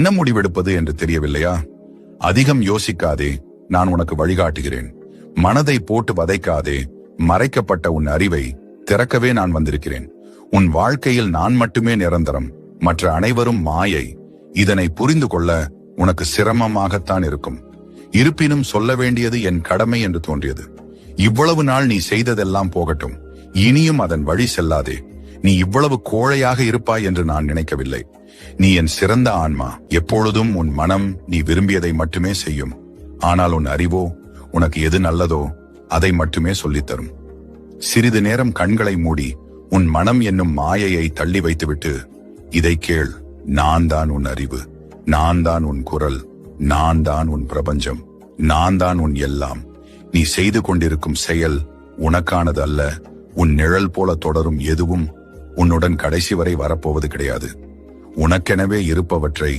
என்ன முடிவெடுப்பது என்று தெரியவில்லையா? அதிகம் யோசிக்காதே, நான் உனக்கு வழிகாட்டுகிறேன். மனதை போட்டு வதைக்காதே, மறைக்கப்பட்ட உன் அறிவை திறக்கவே நான் வந்திருக்கிறேன். உன் வாழ்க்கையில் நான் மட்டுமே நிரந்தரம், மற்ற அனைவரும் மாயை. இதனை புரிந்து கொள்ள உனக்கு சிரமமாகத்தான் இருக்கும். இருப்பினும் சொல்ல வேண்டியது என் கடமை என்று தோன்றியது. இவ்வளவு நாள் நீ செய்ததெல்லாம் போகட்டும். இனியும் அதன் வழி செல்லாதே. நீ இவ்வளவு கோழையாக இருப்பாய் என்று நான் நினைக்கவில்லை. நீ என் சிறந்த ஆன்மா. எப்பொழுதும் உன் மனம் நீ விரும்பியதை மட்டுமே செய்யும். ஆனால் உன் அறிவோ உனக்கு எது நல்லதோ அதை மட்டுமே சொல்லித்தரும். சிறிது நேரம் கண்களை மூடி உன் மனம் என்னும் மாயையை தள்ளி வைத்துவிட்டு இதை கேள். நான் தான் உன் அறிவு, நான் தான் உன் குரல், நான் தான் உன் பிரபஞ்சம், நான் தான் உன் எல்லாம். நீ செய்து கொண்டிருக்கும் செயல் உனக்கானது அல்ல. உன் நிழல் போல தொடரும் எதுவும் உன்னுடன் கடைசி வரை வரப்போவது கிடையாது. உனக்கெனவே இருப்பவற்றை